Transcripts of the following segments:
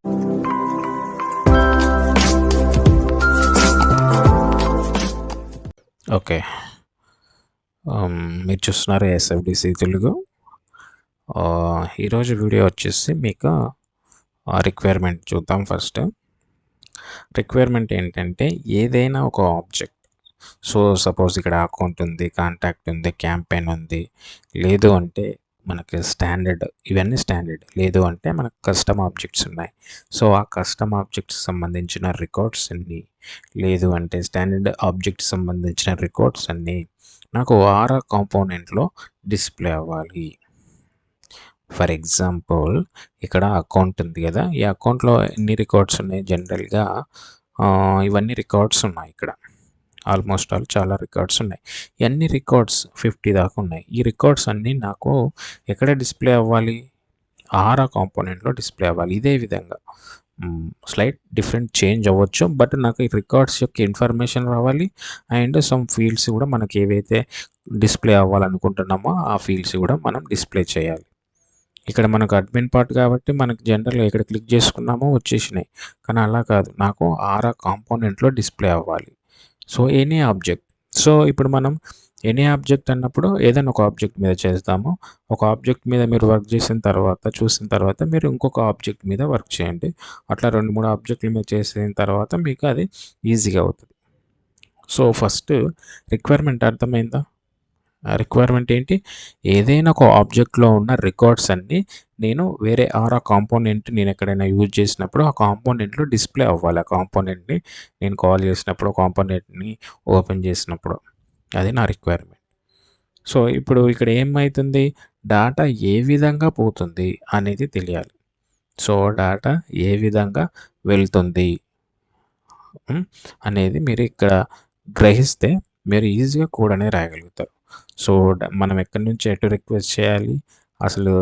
Okay. మీరు చూస్తున్నారు SFDC Telugu. ఈరోజు వీడియో వచ్చేసి మీకు రిక్వైర్మెంట్ చూద్దాం. ఫస్ట్ రిక్వైర్మెంట్ ఏంటంటే ఏదైనా ఒక ఆబ్జెక్ట్. సో సపోజ్ ఇక్కడ అకౌంట్ ఉంది, కాంటాక్ట్ ఉంది, క్యాంపెయిన్ ఉంది, లేదు అంటే మనకి స్టాండర్డ్, ఇవన్నీ స్టాండర్డ్, లేదు అంటే మనకు కస్టమ్ ఆబ్జెక్ట్స్ ఉన్నాయి. సో ఆ కస్టమ్ ఆబ్జెక్ట్స్ సంబంధించిన రికార్డ్స్ అన్నీ, లేదు అంటే స్టాండర్డ్ ఆబ్జెక్ట్స్ సంబంధించిన రికార్డ్స్ అన్నీ నాకు ఆరా కాంపోనెంట్లో డిస్ప్లే అవ్వాలి. ఫర్ ఎగ్జాంపుల్ ఇక్కడ అకౌంట్ ఉంది కదా, ఈ అకౌంట్లో ఎన్ని రికార్డ్స్ ఉన్నాయి? జనరల్గా ఇవన్నీ రికార్డ్స్ ఉన్నాయి. ఇక్కడ ఆల్మోస్ట్ ఆల్ చాలా రికార్డ్స్ ఉన్నాయి. ఇవన్నీ రికార్డ్స్ 50 దాకా ఉన్నాయి. ఈ రికార్డ్స్ అన్నీ నాకు ఎక్కడ డిస్ప్లే అవ్వాలి? ఆరా కాంపోనెంట్లో డిస్ప్లే అవ్వాలి. ఇదే విధంగా స్లైట్ డిఫరెంట్ చేంజ్ అవ్వచ్చు, బట్ నాకు ఈ రికార్డ్స్ యొక్క ఇన్ఫర్మేషన్ రావాలి. అండ్ సమ్ ఫీల్డ్స్ కూడా మనకి ఏవైతే డిస్ప్లే అవ్వాలనుకుంటున్నామో ఆ ఫీల్డ్స్ కూడా మనం డిస్ప్లే చేయాలి. ఇక్కడ మనకు అడ్మిన్ పార్ట్ కాబట్టి మనకు జనరల్గా ఇక్కడ క్లిక్ చేసుకున్నామో వచ్చేసినాయి. కానీ అలా కాదు, నాకు ఆరా కాంపోనెంట్లో డిస్ప్లే అవ్వాలి. So any object. సో ఇప్పుడు మనం ఎనీ ఆబ్జెక్ట్ అన్నప్పుడు ఏదైనా ఒక ఆబ్జెక్ట్ మీద చేస్తాము. ఒక ఆబ్జెక్ట్ మీద మీరు వర్క్ చేసిన తర్వాత, చూసిన తర్వాత మీరు ఇంకొక ఆబ్జెక్ట్ మీద వర్క్ చేయండి. అట్లా 2-3 ఆబ్జెక్టుల మీద చేసిన తర్వాత మీకు అది ఈజీగా అవుతుంది. సో ఫస్ట్ రిక్వైర్మెంట్ అర్థమైందా? రిక్వైర్మెంట్ ఏంటి? ఏదైనా ఒక ఆబ్జెక్ట్లో ఉన్న రికార్డ్స్ అన్నీ నేను వేరే ఆరా కాంపోనెంట్ నేను ఎక్కడైనా యూజ్ చేసినప్పుడు ఆ కాంపోనెంట్లో డిస్ప్లే అవ్వాలి. ఆ కాంపోనెంట్ని నేను కాల్ చేసినప్పుడు, కాంపోనెంట్ని ఓపెన్ చేసినప్పుడు, అది నా రిక్వైర్మెంట్. సో ఇప్పుడు ఇక్కడ ఏమవుతుంది? డేటా ఏ విధంగా పోతుంది అనేది తెలియాలి. సో డేటా ఏ విధంగా వెళ్తుంది అనేది మీరు ఇక్కడ గ్రహిస్తే మీరు ఈజీగా కోడ్ అనేది రాయగలుగుతారు. సో మనం ఎక్కడి నుంచి ఎటు రిక్వెస్ట్ చేయాలి, అసలు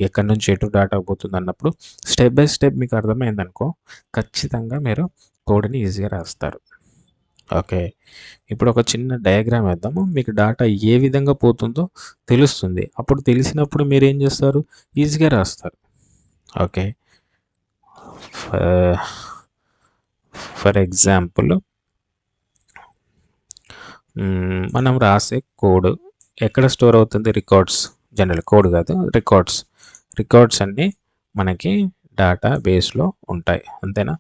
ఎక్కడి నుంచి ఎటు డేటా పోతుంది అన్నప్పుడు స్టెప్ బై స్టెప్ మీకు అర్థమైందనుకో, ఖచ్చితంగా మీరు కోడ్ని ఈజీగా రాస్తారు. ఓకే, ఇప్పుడు ఒక చిన్న డయాగ్రామ్ వేద్దాము. మీకు డేటా ఏ విధంగా పోతుందో తెలుస్తుంది. అప్పుడు తెలిసినప్పుడు మీరు ఏం చేస్తారు? ఈజీగా రాస్తారు. ఓకే, ఫర్ ఎగ్జాంపుల్ మనం రాసే కోడ్ ఎక్కడ స్టోర్ అవుతుంది? రికార్డ్స్. జనరల్ కోడ్ కాదు, రికార్డ్స్ అన్నీ మనకి డేటా బేస్లో ఉంటాయి, అంతేనా?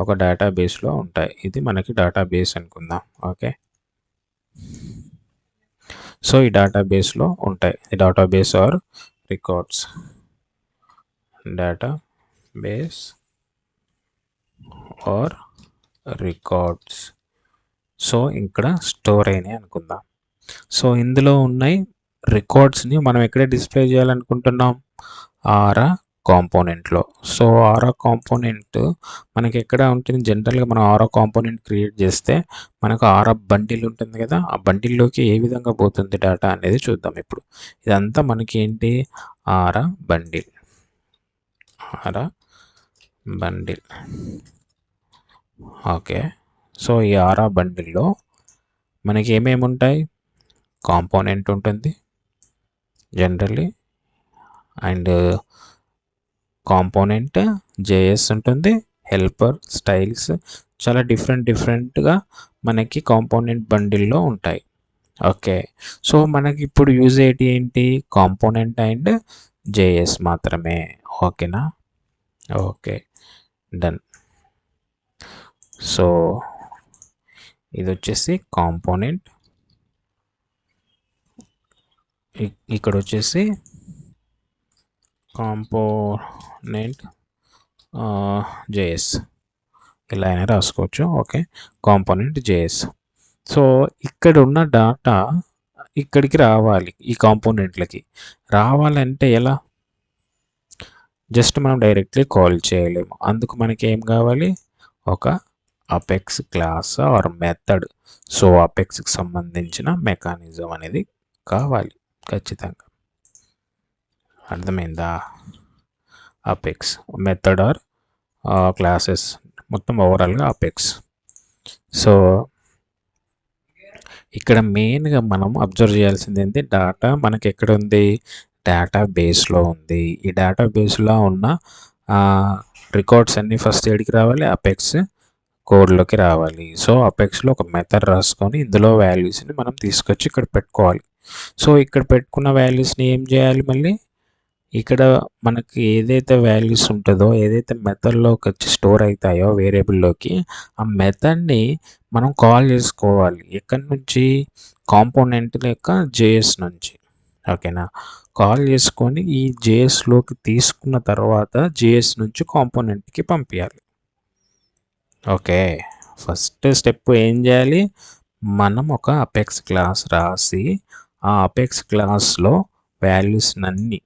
ఒక డేటా బేస్లో ఉంటాయి. ఇది మనకి డేటా బేస్ అనుకుందాం. ఓకే, సో ఈ డేటా బేస్లో ఉంటాయి. ఈ database are records, database are records. So ఇక్కడ స్టోర్ అయినాయి అనుకుందాం. సో ఇందులో ఉన్నాయి రికార్డ్స్ని మనం ఎక్కడ డిస్ప్లే చేయాలనుకుంటున్నాం? ఆరా కాంపోనెంట్లో. సో ఆరా కాంపోనెంట్ మనకి ఎక్కడ ఉంటుంది? జనరల్గా మనం ఆరా కాంపోనెంట్ క్రియేట్ చేస్తే మనకు ఆరా బండిల్ ఉంటుంది కదా, ఆ బండిల్లోకి ఏ విధంగా పోతుంది డేటా అనేది చూద్దాం. ఇప్పుడు ఇదంతా మనకి ఏంటి? ఆరా బండిల్. ఓకే, సో ఈ ఆరా బండిల్లో మనకి ఏమేమి ఉంటాయి? కాంపోనెంట్ ఉంటుంది జనరల్లీ, అండ్ కాంపోనెంట్ జేఎస్ ఉంటుంది, హెల్పర్, స్టైల్స్, చాలా డిఫరెంట్గా మనకి కాంపోనెంట్ బండిల్లో ఉంటాయి. ఓకే, సో మనకి ఇప్పుడు యూజ్ ఏంటి? కాంపోనెంట్ అండ్ జేఎస్ మాత్రమే. ఓకేనా? Okay, done. సో ఇది వచ్చేసి కాంపోనెంట్, ఇక్కడ వచ్చేసి కాంపోనెంట్ జేఎస్, ఇలా అయినా రాసుకోవచ్చు. Okay, component JS. సో ఇక్కడ ఉన్న డేటా ఇక్కడికి రావాలి. ఈ కాంపోనెంట్లకి రావాలంటే ఎలా? జస్ట్ మనం డైరెక్ట్లీ కాల్ చేయలేము. అందుకు మనకి ఏం కావాలి? ఒక apex class or method. So అపెక్స్కి సంబంధించిన మెకానిజం అనేది కావాలి ఖచ్చితంగా. అర్థమైందా? అపెక్స్ మెథడ్ ఆర్ క్లాసెస్, మొత్తం ఓవరాల్గా అపెక్స్. సో ఇక్కడ మెయిన్గా మనం అబ్జర్వ్ చేయాల్సింది ఏంటి? డేటా మనకి ఎక్కడ ఉంది? డేటా బేస్లో ఉంది. ఈ డేటా బేస్లో ఉన్న రికార్డ్స్ అన్నీ ఫస్ట్ ఏడికి రావాలి, అపెక్స్ కోడ్లోకి రావాలి. సో అపెక్స్లో ఒక మెథడ్ రాసుకొని ఇందులో వాల్యూస్ని మనం తీసుకొచ్చి ఇక్కడ పెట్టుకోవాలి. సో ఇక్కడ పెట్టుకున్న వాల్యూస్ని ఏం చేయాలి, మళ్ళీ ఇక్కడ మనకి ఏదైతే వాల్యూస్ ఉంటుందో, ఏదైతే మెథడ్లోకి వచ్చి స్టోర్ అవుతాయో వేరియబుల్లోకి, ఆ మెథడ్ని మనం కాల్ చేసుకోవాలి. ఎక్కడి నుంచి? కాంపోనెంట్ యొక్క జేఎస్ నుంచి. ఓకేనా? కాల్ చేసుకొని ఈ జేఎస్లోకి తీసుకున్న తర్వాత జేఎస్ నుంచి కాంపోనెంట్కి పంపించాలి. ఓకే, ఫస్ట్ స్టెప్ ఏం చేయాలి, మనం ఒక అపెక్స్ క్లాస్ రాసి ఆ అపెక్స్ క్లాస్లో వాల్యూస్ అన్నీ,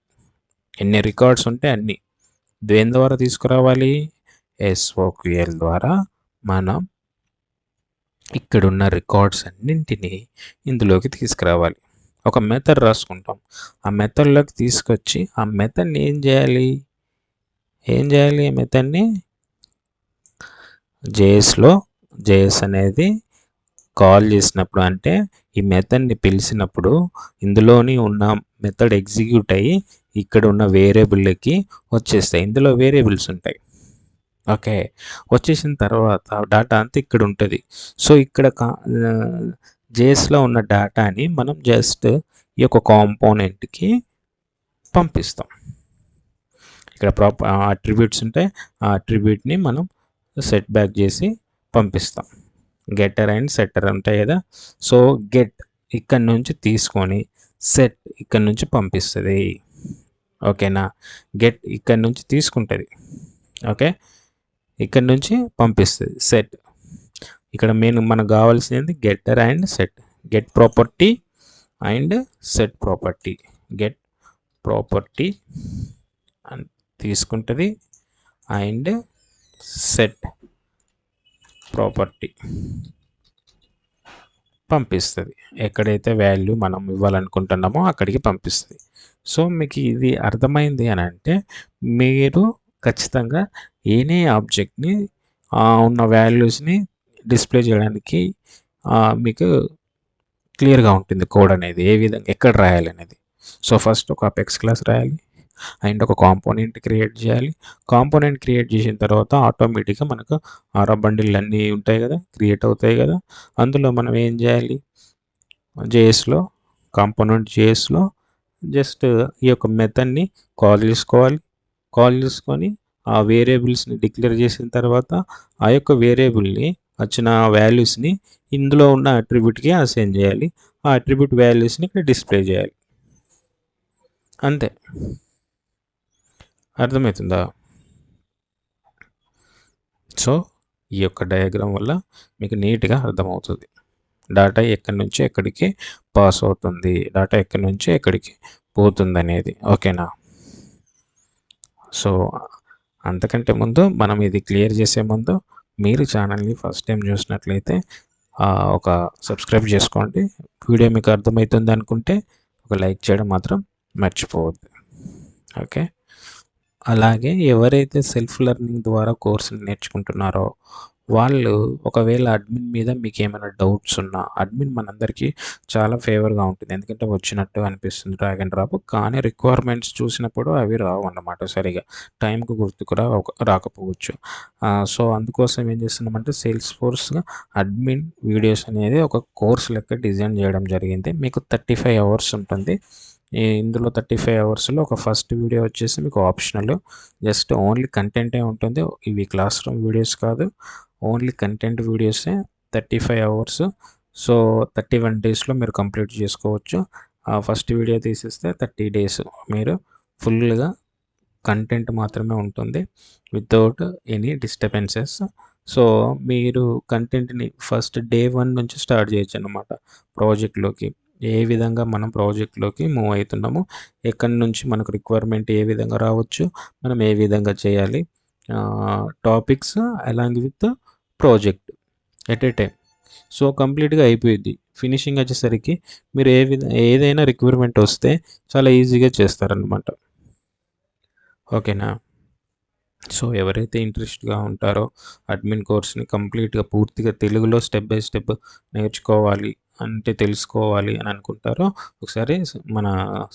ఎన్ని రికార్డ్స్ ఉంటే అన్నీ దేని ద్వారా తీసుకురావాలి, SOQL ద్వారా మనం ఇక్కడున్న రికార్డ్స్ అన్నింటినీ ఇందులోకి తీసుకురావాలి. ఒక మెథడ్ రాసుకుంటాం, ఆ మెథడ్లోకి తీసుకొచ్చి ఆ మెథడ్ని ఏం చేయాలి, ఆ మెథడ్ని జేఎస్ అనేది కాల్ చేసినప్పుడు, అంటే ఈ మెథడ్ని పిలిచినప్పుడు ఇందులోని ఉన్న మెథడ్ ఎగ్జిక్యూట్ అయ్యి ఇక్కడ ఉన్న వేరియబుల్కి వచ్చేస్తాయి. ఇందులో వేరియబుల్స్ ఉంటాయి. ఓకే, వచ్చేసిన తర్వాత డేటా అంతా ఇక్కడ ఉంటుంది. సో ఇక్కడ జేఎస్లో ఉన్న డేటాని మనం జస్ట్ ఈ యొక్క కాంపోనెంట్కి పంపిస్తాం. ఇక్కడ అట్రిబ్యూట్స్ ఉంటాయి, ఆ అట్రిబ్యూట్ని మనం సెట్ బ్యాక్ చేసి పంపిస్తాం. గెటర్ అండ్ సెట్టర్ ఉంటాయి కదా. సో గెట్ ఇక్కడ నుంచి తీసుకొని సెట్ ఇక్కడ నుంచి పంపిస్తుంది. ఓకేనా? గెట్ ఇక్కడ నుంచి తీసుకుంటుంది. ఓకే, ఇక్కడ నుంచి పంపిస్తుంది. సెట్ ఇక్కడ మనకు కావాల్సింది getter and set. Get property and set property. Get property అని తీసుకుంటుంది అండ్ సెట్ ప్రాపర్టీ పంపిస్తుంది. ఎక్కడైతే వాల్యూ మనం ఇవ్వాలనుకుంటున్నామో అక్కడికి పంపిస్తుంది. సో మీకు ఇది అర్థమైంది అని అంటే మీరు ఖచ్చితంగా ఎనీ ఆబ్జెక్ట్ని ఉన్న వాల్యూస్ని డిస్ప్లే చేయడానికి మీకు క్లియర్గా ఉంటుంది కోడ్ అనేది, ఏ విధంగా ఎక్కడ రాయాలి అనేది. సో ఫస్ట్ ఒక అపెక్స్ క్లాస్ రాయాలి అండ్ ఒక కాంపోనెంట్ క్రియేట్ చేయాలి. కాంపోనెంట్ క్రియేట్ చేసిన తర్వాత ఆటోమేటిక్గా మనకు ఆరా బండిల్ అన్నీ ఉంటాయి కదా, క్రియేట్ అవుతాయి కదా. అందులో మనం ఏం చేయాలి, జేఎస్లో కాంపోనెంట్ జేఎస్లో జస్ట్ ఈ యొక్క మెథడ్ని కాల్ చేసుకోవాలి. కాల్ చేసుకొని ఆ వేరియబుల్స్ని డిక్లేర్ చేసిన తర్వాత ఆ యొక్క వేరియబుల్ని వచ్చిన వాల్యూస్ని ఇందులో ఉన్న అట్రిబ్యూట్కి అసైన్ చేయాలి. ఆ అట్రిబ్యూట్ వాల్యూస్ని ఇక్కడ డిస్ప్లే చేయాలి. అంతే, అర్థమవుతుందా? సో ఈ యొక్క డయాగ్రామ్ వల్ల మీకు నీట్గా అర్థమవుతుంది డేటా ఎక్కడి నుంచి ఎక్కడికి పాస్ అవుతుంది, డేటా ఎక్కడి నుంచి ఎక్కడికి పోతుంది అనేది. ఓకేనా? సో అంతకంటే ముందు మనం ఇది క్లియర్ చేసే ముందు మీరు ఛానల్ని ఫస్ట్ టైం చూసినట్లయితే ఒక సబ్స్క్రైబ్ చేసుకోండి. వీడియో మీకు అర్థమవుతుంది అనుకుంటే ఒక లైక్ చేయడం మాత్రం మర్చిపోవద్దు. ఓకే, అలాగే ఎవరైతే సెల్ఫ్ లెర్నింగ్ ద్వారా కోర్సులు నేర్చుకుంటున్నారో వాళ్ళు ఒకవేళ అడ్మిన్ మీద మీకు ఏమైనా డౌట్స్ ఉన్నా, అడ్మిన్ మనందరికీ చాలా ఫేవర్గా ఉంటుంది, ఎందుకంటే వచ్చినట్టు అనిపిస్తుంది డ్రాగ్ అండ్ డ్రాప్, కానీ రిక్వైర్మెంట్స్ చూసినప్పుడు అవి రావు అన్నమాట, సరిగా టైంకు గుర్తుకు రాకపోవచ్చు. సో అందుకోసం ఏం చేస్తున్నామంటే సేల్స్ ఫోర్స్ అడ్మిన్ వీడియోస్ అనేది ఒక కోర్స్ లెక్క డిజైన్ చేయడం జరిగింది. మీకు 35 అవర్స్ ఉంటుంది. ఇందులో 35 అవర్స్లో ఒక ఫస్ట్ వీడియో వచ్చేసి మీకు ఆప్షనల్, జస్ట్ ఓన్లీ కంటెంటే ఉంటుంది. ఇవి క్లాస్ రూమ్ వీడియోస్ కాదు, ఓన్లీ కంటెంట్ వీడియోసే. 35 అవర్స్. సో 31 డేస్లో మీరు కంప్లీట్ చేసుకోవచ్చు. ఫస్ట్ వీడియో తీసేస్తే 30 డేస్ మీరు ఫుల్గా కంటెంట్ మాత్రమే ఉంటుంది, వితౌట్ ఎనీ డిస్టర్బెన్సెస్. సో మీరు కంటెంట్ని ఫస్ట్ డే 1 నుంచి స్టార్ట్ చేయొచ్చు అన్నమాట. ప్రాజెక్ట్లోకి ఏ విధంగా మనం ప్రాజెక్ట్లోకి మూవ్ అవుతున్నాము, ఎక్కడి నుంచి మనకు రిక్వైర్మెంట్ ఏ విధంగా రావచ్చు, మనం ఏ విధంగా చేయాలి, topics along with project at a time. So కంప్లీట్గా అయిపోయింది. ఫినిషింగ్ వచ్చేసరికి మీరు ఏదైనా రిక్వైర్మెంట్ వస్తే చాలా ఈజీగా చేస్తారనమాట. ఓకేనా? సో ఎవరైతే ఇంట్రెస్ట్గా ఉంటారో అడ్మిన్ కోర్స్ని కంప్లీట్గా పూర్తిగా తెలుగులో స్టెప్ బై స్టెప్ నేర్చుకోవాలి అంటే తెలుసుకోవాలి అని అనుకుంటారో ఒకసారి మన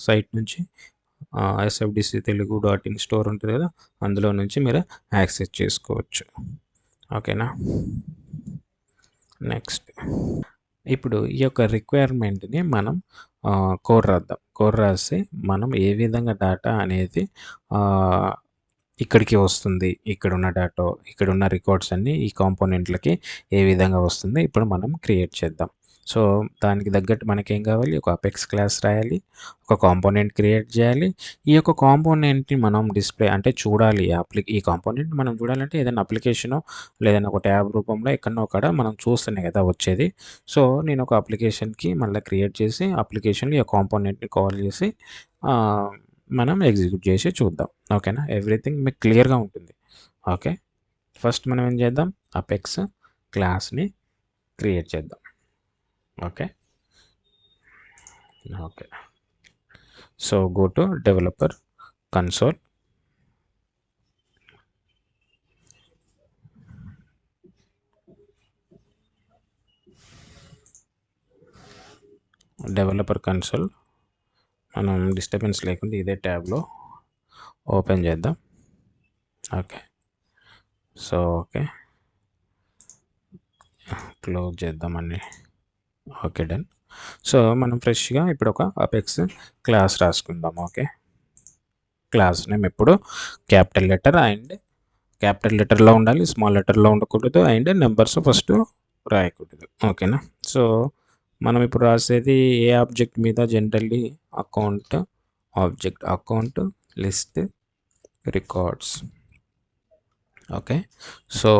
సైట్ నుంచి SFDC Telugu dot in store ఉంటుంది కదా, అందులో నుంచి మీరు యాక్సెస్ చేసుకోవచ్చు. ఓకేనా. నెక్స్ట్ ఇప్పుడు ఈ యొక్క రిక్వైర్మెంట్ని మనం కోడ్ రాద్దాం. కోడ్ రాసి మనం ఏ విధంగా డేటా అనేది ఇక్కడికి వస్తుంది, ఇక్కడున్న డేటా, ఇక్కడున్న రికార్డ్స్ అన్నీ ఈ కాంపోనెంట్లకి ఏ విధంగా వస్తుంది ఇప్పుడు మనం క్రియేట్ చేద్దాం. సో దానికి తగ్గట్టు మనకేం కావాలి, ఒక అపెక్స్ క్లాస్ రాయాలి, ఒక కాంపోనెంట్ క్రియేట్ చేయాలి. ఈ యొక్క కాంపోనెంట్ని మనం డిస్ప్లే అంటే చూడాలి. ఈ కాంపోనెంట్ మనం చూడాలంటే ఏదైనా అప్లికేషనో లేదన్నా ఒక ట్యాబ్ రూపంలో ఎక్కడనో అక్కడ మనం చూస్తేనే కదా వచ్చేది. సో నేను ఒక అప్లికేషన్కి మళ్ళీ క్రియేట్ చేసి అప్లికేషన్లో ఈ కాంపోనెంట్ని కాల్ చేసి మనం ఎగ్జిక్యూట్ చేసి చూద్దాం. ఓకేనా. ఎవ్రీథింగ్ మీకు క్లియర్గా ఉంటుంది. ఓకే. ఫస్ట్ మనం ఏం చేద్దాం, అపెక్స్ క్లాస్ని క్రియేట్ చేద్దాం. Okay. Okay. So go to developer console. Developer console మనం డిస్టర్బెన్స్ లేకుండా ఇదే ట్యాబ్లో ఓపెన్ చేద్దాం. ఓకే. సో ఓకే, క్లోజ్ చేద్దామని. Okay, done. సో మనం ఫ్రెష్గా ఇప్పుడు ఒక అపెక్స్ క్లాస్ రాసుకుందాం. ఓకే. క్లాస్ నేమ్ ఎప్పుడు క్యాపిటల్ లెటర్ అండ్ క్యాపిటల్ లెటర్లో ఉండాలి, స్మాల్ లెటర్లో ఉండకూడదు, అండ్ నెంబర్స్ ఫస్ట్ రాయకూడదు. ఓకేనా. సో మనం ఇప్పుడు రాసేది ఏ ఆబ్జెక్ట్ మీద, generally account object, account list records. Okay. So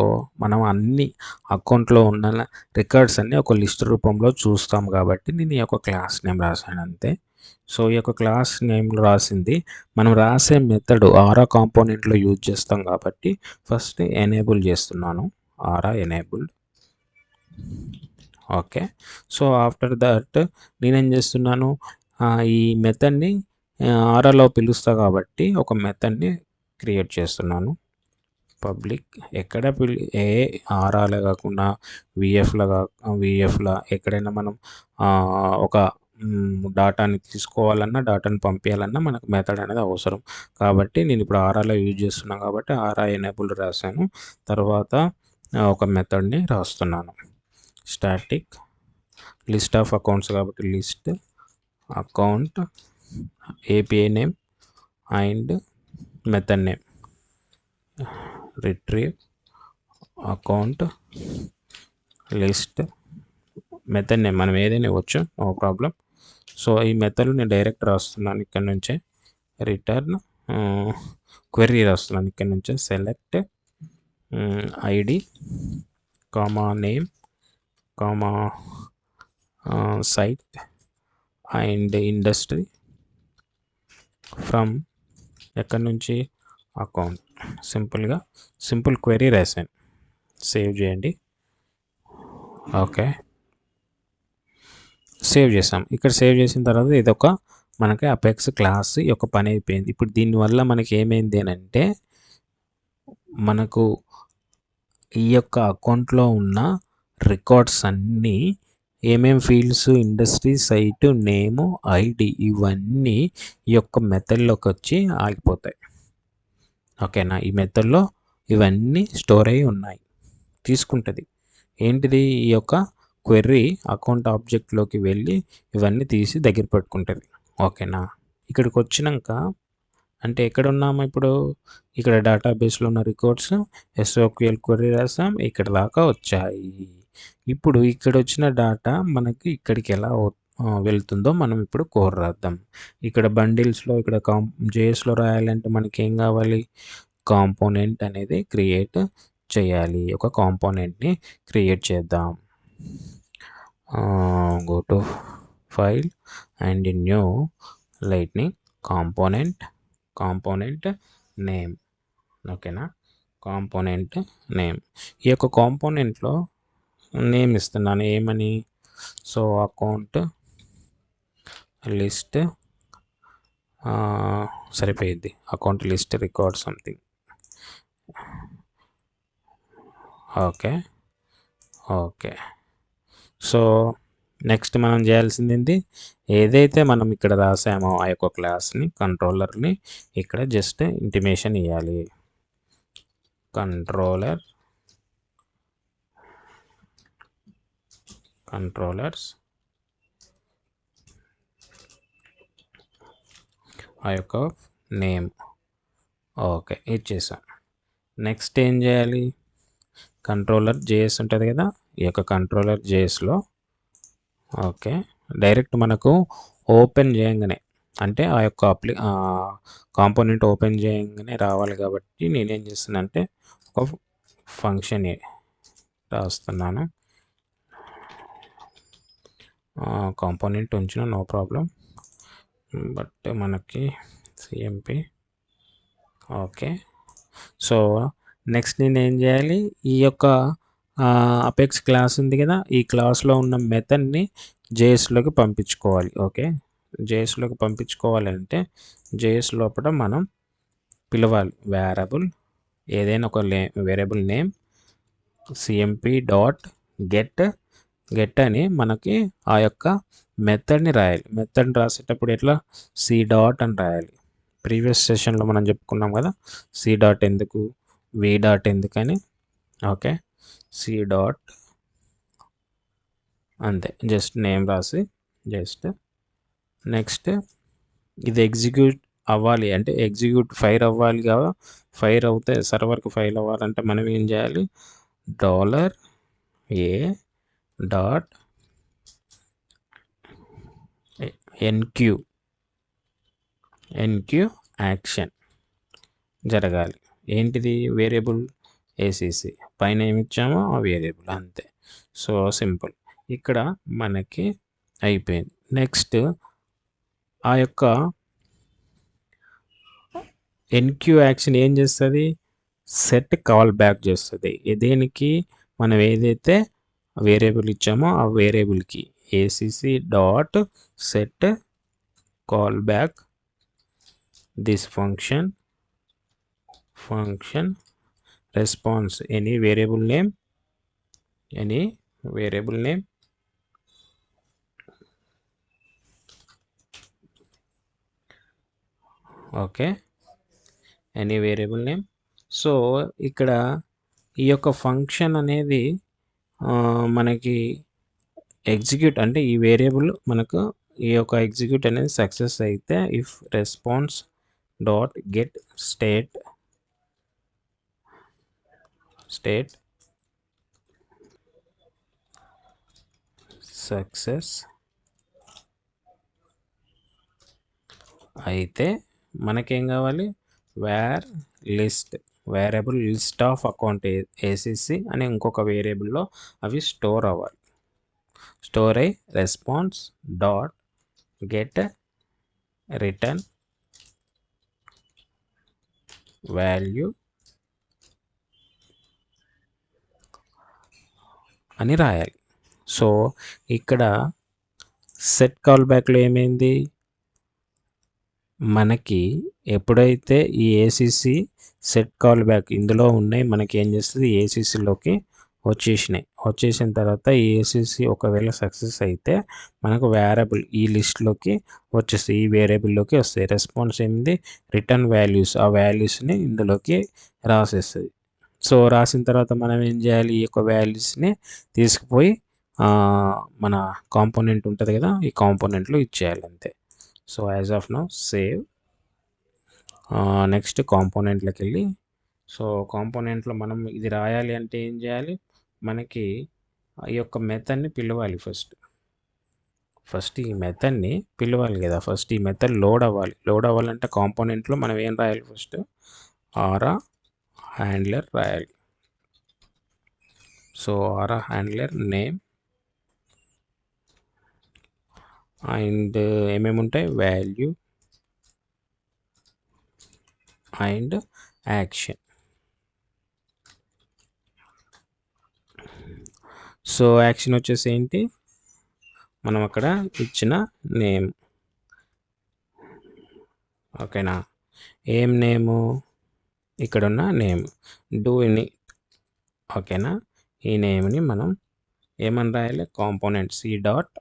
మనం అన్ని అకౌంట్లో ఉన్న రికార్డ్స్ అన్నీ ఒక లిస్ట్ రూపంలో చూస్తాం కాబట్టి నేను ఈ యొక్క క్లాస్ నేమ్ రాశాను అంతే. సో ఈ యొక్క క్లాస్ నేమ్ రాసింది మనం రాసే మెథడ్ ఆరా కాంపోనెంట్లో యూజ్ చేస్తాం కాబట్టి ఫస్ట్ ఎనేబుల్ చేస్తున్నాను, Aura enabled. Okay. So after that నేనేం చేస్తున్నాను, ఈ మెథడ్ని ఆరాలో పిలుస్తా కాబట్టి ఒక మెథడ్ని క్రియేట్ చేస్తున్నాను. పబ్లిక్ ఎక్కడ ఏ ఆరాలే కాకుండా విఎఫ్లా ఎక్కడైనా మనం ఒక డాటాని తీసుకోవాలన్నా డాటాని పంపించాలన్నా మనకు మెథడ్ అనేది అవసరం కాబట్టి నేను ఇప్పుడు ఆరాలో యూజ్ చేస్తున్నాను కాబట్టి ఆరా ఎనేబుల్ రాశాను. తర్వాత ఒక మెథడ్ని రాస్తున్నాను, స్టాటిక్ లిస్ట్ ఆఫ్ అకౌంట్స్ కాబట్టి list account API name and method name retrieve account list. Method name మనం ఏదైనా ఇవ్వచ్చు, నో ప్రాబ్లం. సో ఈ మెథడ్ నేను డైరెక్ట్ రాస్తున్నాను ఇక్కడ నుంచే, రిటర్న్ క్వెరీ రాస్తున్నాను ఇక్కడ నుంచే, select ID comma name comma site and industry from ఎక్కడి నుంచి అకౌంట్. సింపుల్ క్వెరీ రాశాను. సేవ్ చేయండి. ఓకే, సేవ్ చేసాం. ఇక్కడ సేవ్ చేసిన తర్వాత ఇదొక మనకి అపెక్స్ క్లాస్ యొక్క పని అయిపోయింది. ఇప్పుడు దీనివల్ల మనకి ఏమైంది అని అంటే మనకు ఈ యొక్క అకౌంట్లో ఉన్న రికార్డ్స్ అన్నీ ఏమేం ఫీల్డ్స్, ఇండస్ట్రీ, సైట్, నేము, ఐడి ఇవన్నీ ఈ యొక్క మెథడ్లోకి వచ్చి ఆగిపోతాయి. ఓకేనా. ఈ మెథడ్లో ఇవన్నీ స్టోర్ అయి ఉన్నాయి, తీసుకుంటుంది. ఏంటిది, ఈ యొక్క క్వెరీ అకౌంట్ ఆబ్జెక్ట్లోకి వెళ్ళి ఇవన్నీ తీసి దగ్గర పెట్టుకుంటుంది. ఓకేనా. ఇక్కడికి వచ్చినాక అంటే ఎక్కడ ఉన్నాము ఇప్పుడు, ఇక్కడ డేటాబేస్లో ఉన్న రికార్డ్స్ ఎస్ఓక్యూఎల్ క్వెరీ రాసాం, ఇక్కడ దాకా వచ్చాయి. ఇప్పుడు ఇక్కడ వచ్చిన డేటా మనకి ఇక్కడికి ఎలా వెళ్తుందో మనం ఇప్పుడు కోడ్ రాద్దాం. ఇక్కడ బండిల్స్లో ఇక్కడ జేఎస్లో రాయాలంటే మనకి ఏం కావాలి, కాంపోనెంట్ అనేది క్రియేట్ చేయాలి. ఒక కాంపోనెంట్ని క్రియేట్ చేద్దాం. Go to file and new lightning component name. ఓకేనా. కాంపోనెంట్ నేమ్, ఈ యొక్క కాంపోనెంట్లో నేమ్ ఇస్తున్నాను ఏమని, సో అకౌంట్ లిస్ట్ సరిపోయింది, account list record something. Okay. So next మనం చేయాల్సింది ఏంటి, ఏదైతే మనం ఇక్కడ రాసామో ఆ యొక్క క్లాస్ని కంట్రోలర్ని ఇక్కడ జస్ట్ ఇంటిమేషన్ ఇవ్వాలి. కంట్రోలర్స్ ఆ యొక్క నేమ్ ఓకే ఇచ్చేసాం. నెక్స్ట్ ఏం చేయాలి, కంట్రోలర్ జేఎస్ ఉంటుంది కదా, ఈ యొక్క కంట్రోలర్ జేఎస్లో ఓకే డైరెక్ట్ మనకు ఓపెన్ చేయంగానే అంటే ఆ యొక్క కాంపోనెంట్ ఓపెన్ చేయంగానే రావాలి కాబట్టి నేనేం చేస్తున్నానంటే ఒక ఫంక్షన్ రాస్తున్నాను. కాంపోనెంట్ ఉంచిన నో ప్రాబ్లం, బట్ మనకి సిఎంపి ఓకే. సో నెక్స్ట్ నేను ఏం చేయాలి, ఈ యొక్క అపెక్స్ క్లాస్ ఉంది కదా, ఈ క్లాస్లో ఉన్న మెథడ్ని జేఎస్లోకి పంపించుకోవాలి. ఓకే, జేఎస్లోకి పంపించుకోవాలంటే జేఎస్ లోపల మనం పిలవాలి వేరియబుల్, ఏదైనా ఒక variable name CMP dot get అని మనకి ఆ యొక్క మెథడ్ని రాయాలి. మెథడ్ని రాసేటప్పుడు ఎట్లా సి డాట్ అని రాయాలి. ప్రీవియస్ సెషన్లో మనం చెప్పుకున్నాం కదా, సి డాట్ ఎందుకు, వి డాట్ ఎందుకని. ఓకే, సి డాట్ అంతే, జస్ట్ నేమ్ రాసి జస్ట్ నెక్స్ట్ ఇది ఎగ్జిక్యూట్ అవ్వాలి అంటే ఎగ్జిక్యూట్ ఫైర్ అవ్వాలి కదా, ఫైర్ అవుతే సర్వర్కి ఫైల్ అవ్వాలంటే మనం ఏం చేయాలి, $a డాట్ ఎన్క్యూ యాక్షన్ జరగాలి. ఏంటిది, వేరియబుల్ ఏసీసీ పైన ఏమి ఇచ్చామో ఆ వేరియబుల్, అంతే. సో సింపుల్, ఇక్కడ మనకి అయిపోయింది. నెక్స్ట్ ఆ యొక్క ఎన్క్యూ యాక్షన్ ఏం చేస్తుంది, సెట్ కాల్ బ్యాక్ చేస్తుంది. దేనికి, మనం ఏదైతే వేరియబుల్ ఇచ్చామో ఆ వేరియబుల్కి ACC dot set call back this function response any variable name okay, any variable name. So ఇక్కడ ఈ యొక్క ఫంక్షన్ అనేది మనకి ఎగ్జిక్యూట్ అంటే ఈ వేరియబుల్ మనకు ఈ యొక్క ఎగ్జిక్యూట్ అనేది సక్సెస్ అయితే if response dot get state success అయితే మనకేం కావాలి, variable list of account ACC అని ఇంకొక వేరియబుల్లో అవి స్టోర్ అవ్వాలి. స్టోర్ అయ్యి response dot get return value అని రాయాలి. సో ఇక్కడ సెట్ కాల్ బ్యాక్లో ఏమైంది, మనకి ఎప్పుడైతే ఈ ఏసీసీ సెట్ కాల్ బ్యాక్ ఇందులో ఉన్నాయి, మనకి ఏం చేస్తుంది, ఏసీసీలోకి వచ్చేసిన తర్వాత ఈ ఏసీసీ ఒకవేళ సక్సెస్ అయితే మనకు వేరియబుల్ ఈ లిస్ట్లోకి వచ్చేస్తాయి, ఈ వేరియబుల్లోకి వస్తాయి. రెస్పాన్స్ ఏంది, రిటర్న్ వాల్యూస్, ఆ వాల్యూస్ని ఇందులోకి రాసేస్తుంది. సో రాసిన తర్వాత మనం ఏం చేయాలి, ఈ యొక్క వాల్యూస్ని తీసుకుపోయి మన కాంపోనెంట్ ఉంటుంది కదా, ఈ కాంపోనెంట్లో ఇచ్చేయాలి, అంతే. So as of now save. Next కాంపోనెంట్లోకి వెళ్ళి, సో కాంపోనెంట్లో మనం ఇది రాయాలి అంటే ఏం చేయాలి, మనకి ఈ యొక్క మెథడ్ని పిలవాలి. ఫస్ట్ ఈ మెథడ్ని పిలవాలి కదా, ఫస్ట్ ఈ మెథడ్ లోడ్ అవ్వాలంటే కాంపోనెంట్లో మనం ఏం రాయాలి, ఫస్ట్ ఆరా హ్యాండ్లర్ రాయాలి. So aura handler name and ఏమేమి ఉంటాయి, value and action. So action వచ్చేసి ఏంటి, మనం అక్కడ ఇచ్చిన నేమ్, ఓకేనా, ఏం నేము, ఇక్కడున్న నేమ్ డూ ఇన్, ఓకేనా. ఈ నేమ్ని మనం ఏమని రాయాలి, component C dot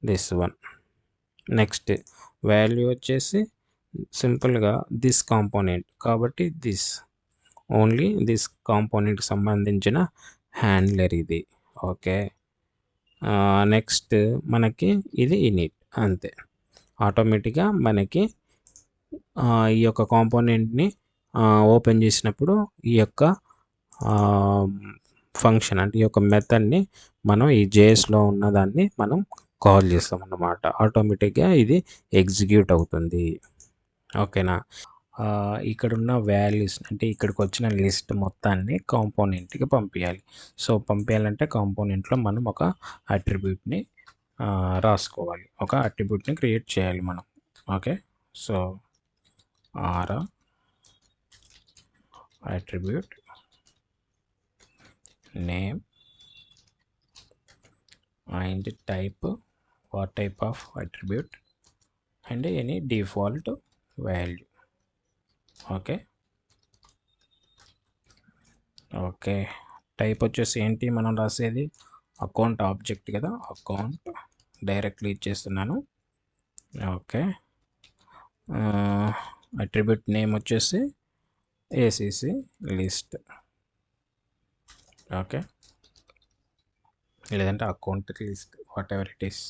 this one. Next value వచ్చేసి సింపుల్గా దిస్ కాంపోనెంట్ కాబట్టి దిస్, ఓన్లీ దిస్ కాంపోనెంట్కి సంబంధించిన హ్యాండ్లర్ ఇది. ఓకే, నెక్స్ట్ మనకి ఇది ఇనిట్. అంతే, ఆటోమేటిక్గా మనకి ఈ యొక్క కాంపోనెంట్ని ఓపెన్ చేసినప్పుడు ఈ యొక్క ఫంక్షన్ అంటే ఈ యొక్క మెథడ్ని మనం ఈ జేఎస్లో ఉన్నదాన్ని మనం కాల్ చేస్తాం అన్నమాట. ఆటోమేటిక్గా ఇది ఎగ్జిక్యూట్ అవుతుంది. ఓకేనా. ఇక్కడ ఉన్న వాల్యూస్ అంటే ఇక్కడికి వచ్చిన లిస్ట్ మొత్తాన్ని కాంపోనెంట్కి పంపించాలి. సో పంపించాలంటే కాంపోనెంట్లో మనం ఒక అట్రిబ్యూట్ని రాసుకోవాలి, ఒక అట్రిబ్యూట్ని క్రియేట్ చేయాలి మనం. Okay, so our attribute name and type, what type of attribute, and any default value. Okay okay, type వచ్చేసి ఏంటి మనం రాసేది అకౌంట్ ఆబ్జెక్ట్ కదా, అకౌంట్ డైరెక్ట్లీ ఇచ్చేస్తున్నాను. ఓకే, అట్రిబ్యూట్ నేమ్ వచ్చేసి ఏసీసీ లిస్ట్. ఓకే, లేదంటే account list, what ever it is.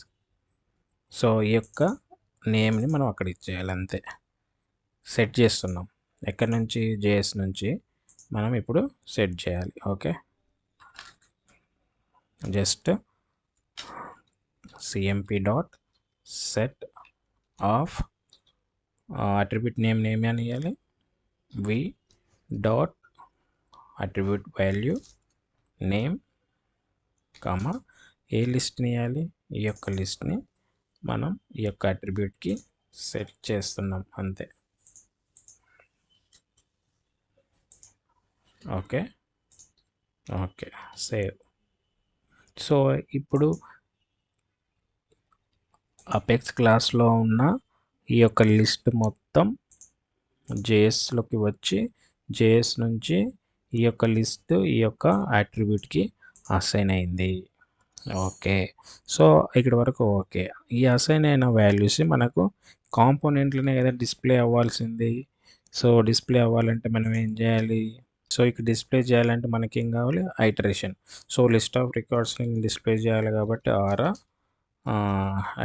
So ఈ యొక్క నేమ్ని మనం అక్కడ ఇచ్చేయాలి అంతే. సెట్ చేస్తున్నాం ఎక్కడి నుంచి, జేఎస్ నుంచి మనం ఇప్పుడు సెట్ చేయాలి. Okay, just CMP dot set of attribute name అని ఇవ్వాలి, V dot attribute value name comma a లిస్ట్ని ఇవ్వాలి, ఈ యొక్క లిస్ట్ని మనం ఈ యొక్క అట్రిబ్యూట్కి సెట్ చేస్తున్నాం అంతే. Okay okay, save. సో ఇప్పుడు అపెక్స్ క్లాస్లో ఉన్న ఈ యొక్క లిస్ట్ మొత్తం జేఎస్లోకి వచ్చి జేఎస్ నుంచి ఈ యొక్క లిస్ట్ ఈ యొక్క అట్రిబ్యూట్కి అసైన్ అయింది. ఓకే, సో ఇక్కడ వరకు ఓకే. ఈ అసైన్ అయిన వాల్యూస్ మనకు కాంపోనెంట్లోనే కదా డిస్ప్లే అవ్వాల్సింది. సో డిస్ప్లే అవ్వాలంటే మనం ఏం చేయాలి, సో ఇక్కడ డిస్ప్లే చేయాలంటే మనకి ఏం కావాలి, ఐటరేషన్. సో లిస్ట్ ఆఫ్ రికార్డ్స్ని డిస్ప్లే చేయాలి కాబట్టి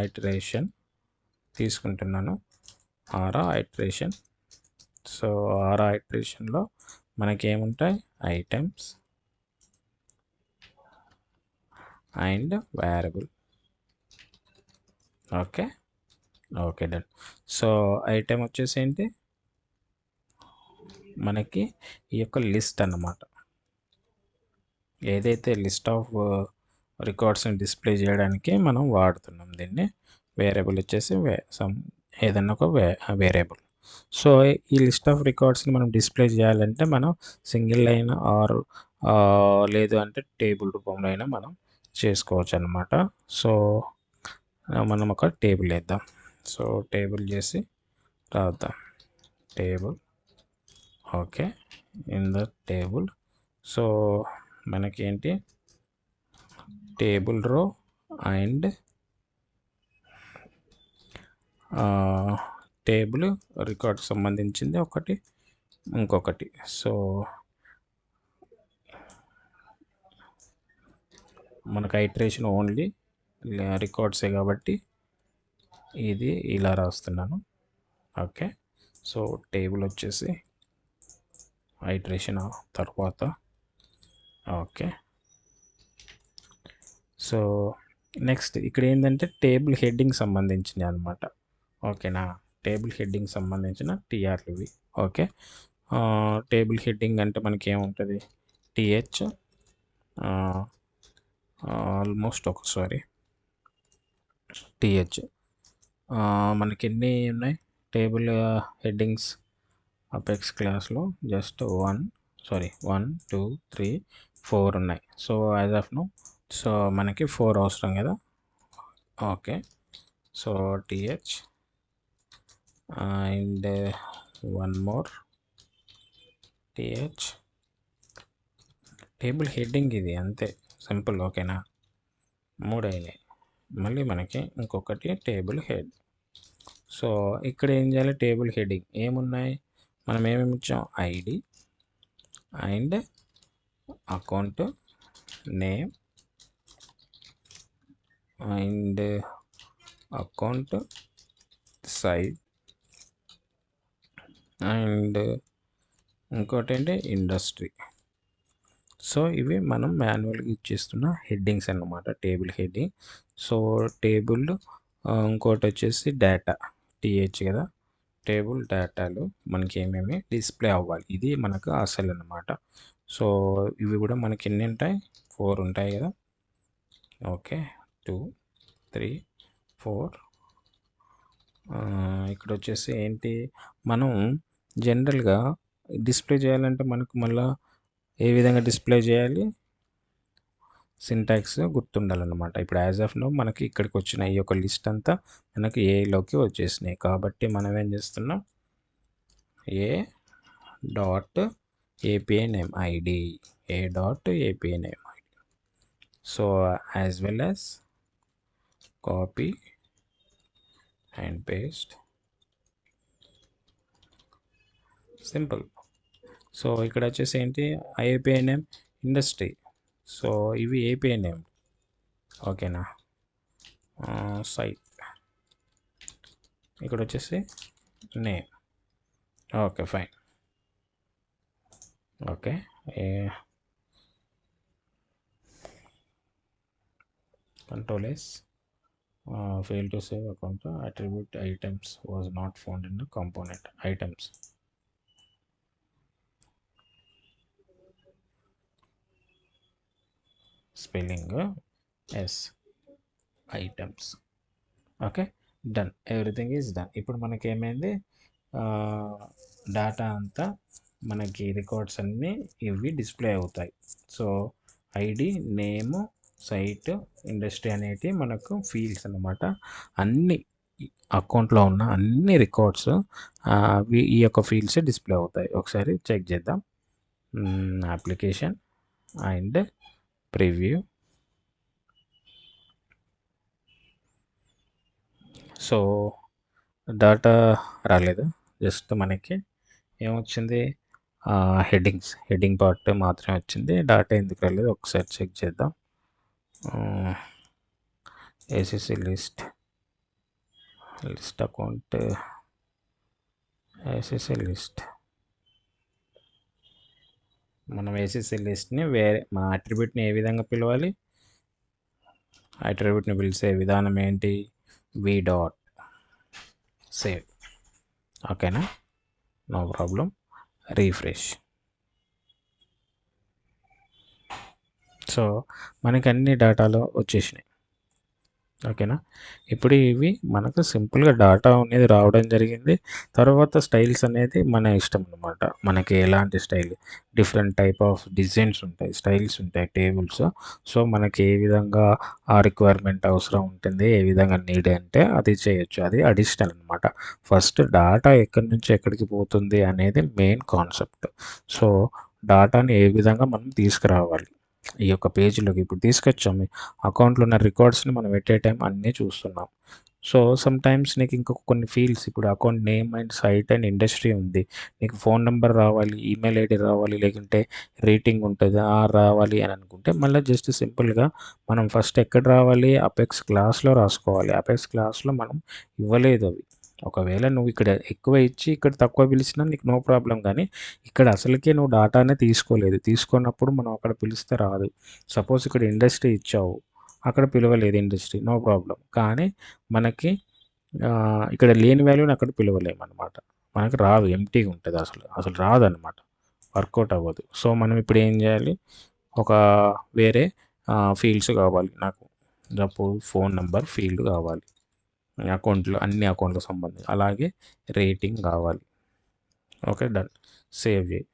ఐటరేషన్ తీసుకుంటున్నాను, ఐటరేషన్. సో ఐటరేషన్లో మనకి ఏముంటాయి, items and variable. Okay okay done. So item వచ్చేసి ఏంటి, మనకి ఈ యొక్క లిస్ట్ అన్నమాట. ఏదైతే లిస్ట్ ఆఫ్ రికార్డ్స్ని డిస్ప్లే చేయడానికి మనం వాడుతున్నాం దీన్ని. వేరియబుల్ వచ్చేసి ఏదన్నా ఒక వేరియబుల్. సో ఈ లిస్ట్ ఆఫ్ రికార్డ్స్ని మనం డిస్ప్లే చేయాలంటే మనం సింగిల్ లైన్ ఆర్ లేదు అంటే టేబుల్ రూపంలో అయినా మనం చేసుకోవచ్చు అన్నమాట. సో మనం ఒక టేబుల్ వేద్దాం. సో టేబుల్ చేసి రాద్దాం, table. Okay, in the table. So మనకి ఏంటి, టేబుల్ రో అండ్ టేబుల్ రికార్డ్ సంబంధించింది ఒకటి, ఇంకొకటి. సో మనకు ఐటరేషన్ ఓన్లీ రికార్డ్సే కాబట్టి ఇది ఇలా రాస్తున్నాను. ఓకే, సో టేబుల్ వచ్చేసి ఐటరేషన్ తర్వాత. ఓకే, సో నెక్స్ట్ ఇక్కడ ఏంటంటే టేబుల్ హెడ్డింగ్ సంబంధించింది అనమాట. ఓకేనా, టేబుల్ హెడ్డింగ్ సంబంధించిన టీఆర్లు ఇవి. ఓకే, టేబుల్ హెడ్డింగ్ అంటే మనకి ఏముంటుంది, టీహెచ్ ఆల్మోస్ట్ ఒకసారి టీహెచ్. మనకి ఎన్ని ఉన్నాయి టేబుల్ హెడ్డింగ్స్ అపెక్స్ క్లాస్లో, జస్ట్ 1 2 3 4 ఉన్నాయి. So as of now so మనకి 4 అవసరం కదా. Okay, so TH and 1 more TH. Table heading ఇది అంతే, సింపుల్. ఓకేనా, 3 అయినాయి. మళ్ళీ మనకి ఇంకొకటి టేబుల్ హెడ్. సో ఇక్కడ ఏం చేయాలి, టేబుల్ హెడింగ్ ఏమున్నాయి, మనం ఏమేమి ఇచ్చాం, ID and account name and account size and ఇంకోటి ఏంటి, ఇండస్ట్రీ. సో ఇవి మనం మాన్యువల్గా ఇచ్చేస్తున్న హెడ్డింగ్స్ అన్నమాట, టేబుల్ హెడ్డింగ్. సో టేబుల్ ఇంకోటి వచ్చేసి డేటా, టీహెచ్ కదా, టేబుల్ డేటాలు మనకి ఏమేమి డిస్ప్లే అవ్వాలి, ఇది మనకు అసలు అన్నమాట. సో ఇవి కూడా మనకి ఎన్ని ఉంటాయి, 4 ఉంటాయి కదా. ఓకే, 2 3 4. ఇక్కడ వచ్చేసి ఏంటి, మనం జనరల్గా డిస్ప్లే చేయాలంటే మనకు మళ్ళీ ఏ విధంగా డిస్ప్లే చేయాలి, సింటాక్స్ గుర్తుండాలన్నమాట. ఇప్పుడు యాజ్ ఆఫ్ నో మనకి ఇక్కడికి వచ్చిన ఈ యొక్క లిస్ట్ అంతా మనకి ఏలోకి వచ్చేసినాయి, కాబట్టి మనం ఏం చేస్తున్నాం, a dot API name ID, a dot API name ID. So as well as copy and paste, simple. So ఇక్కడ వచ్చేసి ఏంటి, ఏపీఐ నేమ్ ఇండస్ట్రీ. సో ఇవి ఏపీఐ నేమ్, ఓకేనా. సైట్ ఇక్కడ వచ్చేసి name, okay fine. Okay, control S, fail to save account attribute items was not found in the component items. Spelling s items. Okay done, everything is done. ఇప్పుడు మనకి ఏమైంది, data అంతా మనకి records అన్నీ ఇవి డిస్ప్లే అవుతాయి. సో ఐడి, నేము, site, industry అనేటి మనకు ఫీల్డ్స్ అన్నమాట. అన్ని అకౌంట్లో ఉన్న అన్ని రికార్డ్స్ ఈ యొక్క ఫీల్డ్స్ డిస్ప్లే అవుతాయి. ఒకసారి చెక్ చేద్దాం, application and preview. So data రాలేదు, జస్ట్ మనకి ఏమొచ్చింది, హెడ్డింగ్ పార్ట్ మాత్రమే వచ్చింది, డేటా ఎందుకు రాలేదు ఒకసారి చెక్ చేద్దాం. ACC list account, ACC list, మనం ఏసీసీ లిస్ట్ని వేరే మన అట్రిబ్యూట్ని ఏ విధంగా పిలవాలి, అట్రిబ్యూట్ని పిలిచే విధానం ఏంటి, వి డాట్ సేవ్. ఓకేనా, నో ప్రాబ్లం. రీఫ్రెష్. సో మనకి అన్ని డేటాలో వచ్చేసినాయి, ఓకేనా. ఇప్పుడు ఇవి మనకు సింపుల్గా డేటా అనేది రావడం జరిగింది. తర్వాత స్టైల్స్ అనేది మన ఇష్టం అనమాట, మనకి ఎలాంటి style, different type of designs ఉంటాయి, స్టైల్స్ ఉంటాయి, టేబుల్స్. సో మనకి ఏ విధంగా ఆ రిక్వైర్మెంట్ అవసరం ఉంటుంది, ఏ విధంగా నీడ్ అంటే అది చేయొచ్చు, అది అడిషనల్ అనమాట. ఫస్ట్ డేటా ఎక్కడి నుంచి ఎక్కడికి పోతుంది అనేది మెయిన్ కాన్సెప్ట్. సో డేటాని ఏ విధంగా మనం తీసుకురావాలి ఈ యొక్క పేజీలోకి, ఇప్పుడు తీసుకొచ్చాము అకౌంట్లో ఉన్న రికార్డ్స్ని మనం ఎట్ ఏ టైం అన్నీ చూస్తున్నాం. సో సమ్ టైమ్స్ నీకు ఇంకొక కొన్ని ఫీల్డ్స్, ఇప్పుడు account name and site and industry ఉంది, నీకు ఫోన్ నెంబర్ రావాలి, ఈమెయిల్ ఐడి రావాలి, లేకుంటే రేటింగ్ ఉంటుంది రావాలి అని అనుకుంటే మళ్ళీ జస్ట్ సింపుల్గా మనం ఫస్ట్ ఎక్కడ రావాలి, అపెక్స్ క్లాస్లో రాసుకోవాలి. అపెక్స్ క్లాస్లో మనం ఇవ్వలేదు అవి, ఒకవేళ నువ్వు ఇక్కడ ఎక్కువ ఇచ్చి ఇక్కడ తక్కువ పిలిచినా నీకు నో ప్రాబ్లం, కానీ ఇక్కడ అసలుకే నువ్వు డేటానే తీసుకోలేదు, తీసుకున్నప్పుడు మనం అక్కడ పిలిస్తే రాదు. సపోజ్ ఇక్కడ ఇండస్ట్రీ ఇచ్చావు, అక్కడ పిలవలేదు ఇండస్ట్రీ, నో ప్రాబ్లం, కానీ మనకి ఇక్కడ లేని వాల్యూని అక్కడ పిలవలేము అనమాట, మనకు రాదు, ఎంటీగా ఉంటుంది, అసలు రాదనమాట, వర్కౌట్ అవ్వదు. సో మనం ఇప్పుడు ఏం చేయాలి, ఒక వేరే ఫీల్డ్స్ కావాలి నాకు, సపోజ్ ఫోన్ నెంబర్ ఫీల్డ్ కావాలి అకౌంట్లో, అన్ని అకౌంట్లకు సంబంధించి, అలాగే రేటింగ్ కావాలి. ఓకే డన్, సేవ్ చేయి.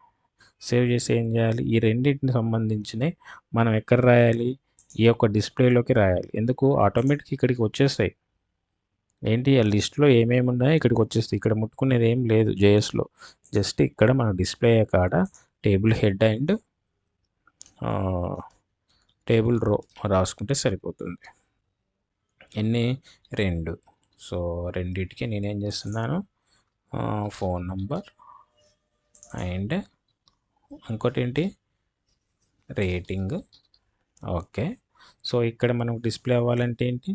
సేవ్ చేసి ఏం చేయాలి, ఈ రెండింటిని సంబంధించినవి మనం ఎక్కడ రాయాలి, ఈ యొక్క డిస్ప్లేలోకి రాయాలి. ఎందుకు, ఆటోమేటిక్ ఇక్కడికి వచ్చేస్తాయి, ఏంటి ఆ లిస్ట్లో ఏమేమి ఉన్నాయో ఇక్కడికి వచ్చేస్తాయి, ఇక్కడ ముట్టుకునేది ఏం లేదు జేఎస్లో, జస్ట్ ఇక్కడ మన డిస్ప్లే కాడ టేబుల్ హెడ్ అండ్ టేబుల్ రో రాసుకుంటే సరిపోతుంది. ఎన్ని 2. సో రెండిటికి నేనేం చేస్తున్నాను, ఫోన్ నంబర్ అండ్ ఇంకోటి ఏంటి, రేటింగ్. ఓకే. సో ఇక్కడ మనకు డిస్ప్లే అవ్వాలంటే ఏంటి,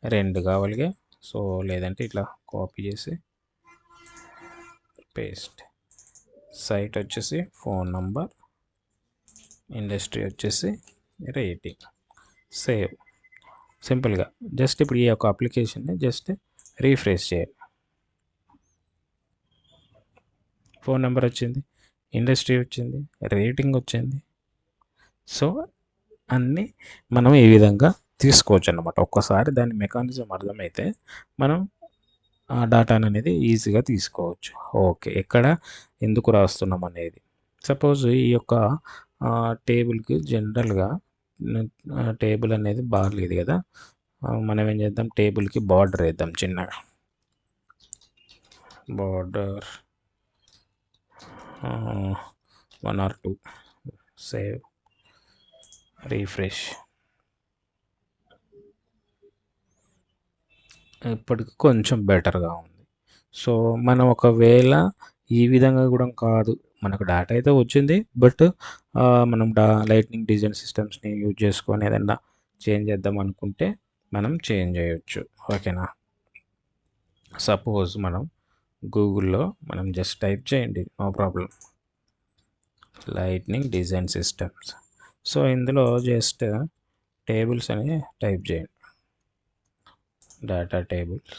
2 కావాలిగా. సో లేదంటే ఇట్లా కాపీ చేసి పేస్ట్. సైట్ వచ్చేసి ఫోన్ నంబర్, ఇండస్ట్రీ వచ్చేసి రేటింగ్. సేవ్. సింపుల్గా జస్ట్ ఇప్పుడు ఈ యొక్క అప్లికేషన్ని జస్ట్ రీఫ్రెష్ చేయాలి. ఫోన్ నెంబర్ వచ్చింది, ఇండస్ట్రీ వచ్చింది, రేటింగ్ వచ్చింది. సో అన్నీ మనం ఈ విధంగా తీసుకోవచ్చు అన్నమాట. ఒక్కసారి దాని మెకానిజం అర్థమైతే మనం ఆ డేటాను అనేది ఈజీగా తీసుకోవచ్చు. ఓకే, ఎక్కడ ఎందుకు రాస్తున్నాం అనేది. సపోజ్ ఈ యొక్క టేబుల్కి జనరల్గా టేబుల్ అనేది బాగలేదు కదా, మనం ఏం చేద్దాం, టేబుల్కి బార్డర్ వేద్దాం చిన్నగా. Border 1 or 2. Save, refresh. ఇప్పటికి కొంచెం బెటర్గా ఉంది. సో మనం ఒకవేళ ఈ విధంగా కూడా కాదు, మనకు డేటా అయితే వచ్చింది, బట్ మనం లైట్నింగ్ డిజైన్ సిస్టమ్స్ని యూజ్ చేసుకొని ఏదన్నా చేంజ్ చేద్దాం అనుకుంటే మనం చేంజ్ చేయొచ్చు. ఓకేనా. సపోజ్ మనం గూగుల్లో మనం జస్ట్ టైప్ చేయండి, no problem, lightning design systems. So ఇందులో జస్ట్ టేబుల్స్ అని టైప్ చేయండి, డేటా టేబుల్స్.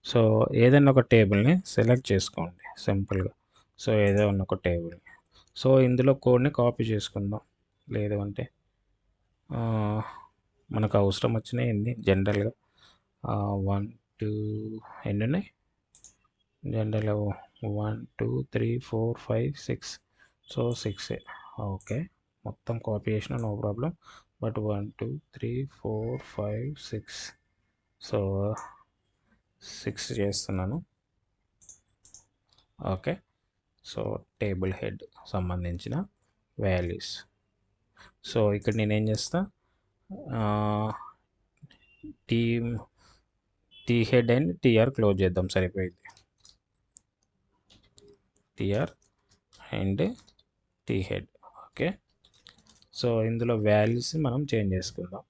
సో ఏదైనా ఒక టేబుల్ని సెలెక్ట్ చేసుకోండి సింపుల్గా. సో ఏదైనా ఒక టేబుల్ని, సో ఇందులో కోడ్ని కాపీ చేసుకుందాం. లేదు అంటే మనకు అవసరం వచ్చినాయి ఎన్ని జనరల్గా 1 2 ఎన్ని ఉన్నాయి జనరల్గా, 1 2 3 4 5 6. సో 6. ఓకే, మొత్తం కాపీ చేసిన నో ప్రాబ్లం. బట్ 1 2 3 4 5 6. సో 6 చేస్తున్నాను. ఓకే. సో టేబుల్ హెడ్ సంబంధించిన వాల్యూస్. సో ఇక్కడ నేనేం చేస్తా, T head and TR close చేద్దాం, సరిపోయింది. TR and T head. Okay. So ఇందులో వాల్యూస్ మనం చేంజ్ చేసుకుందాం.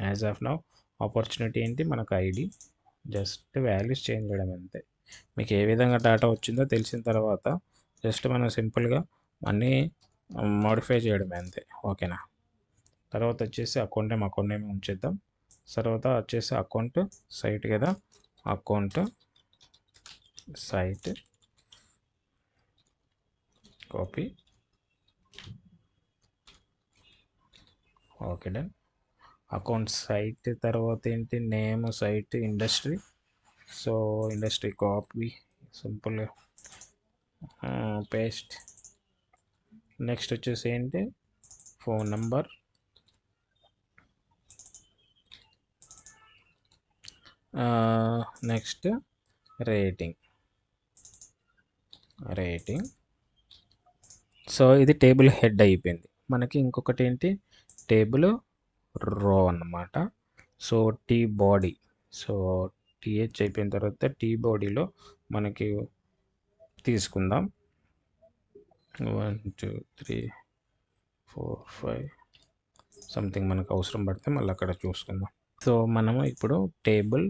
యాజ్ ఆఫ్ నౌ ఆపర్చునిటీ ఏంటి, మనకు ఐడి, జస్ట్ వాల్యూస్ చేంజ్ చేయడం అంతే. మీకు ఏ విధంగా డేటా వచ్చిందో తెలిసిన తర్వాత జస్ట్ మనం సింపుల్గా అన్నీ మోడిఫై చేయడమే అంతే. ఓకేనా. తర్వాత వచ్చేసి అకౌంట్ నేమ్ ఉంచేద్దాం. తర్వాత వచ్చేసి అకౌంట్ సైట్ కదా, account site copy. Okay, done. Account site తర్వాత ఏంటి, name, site, industry. So industry copy, simple paste. Next వచ్చేసి ఏంటి, phone number, next rating. So ఇది టేబుల్ హెడ్ అయిపోయింది. మనకి ఇంకొకటి ఏంటి, టేబుల్ రో అన్నమాట. So T body. So TH అయిపోయిన తర్వాత టీ బాడీలో మనకి తీసుకుందాం 1 2 3 4 5 సంథింగ్, మనకు అవసరం పడితే మళ్ళీ అక్కడ చూసుకుందాం. సో మనము ఇప్పుడు టేబుల్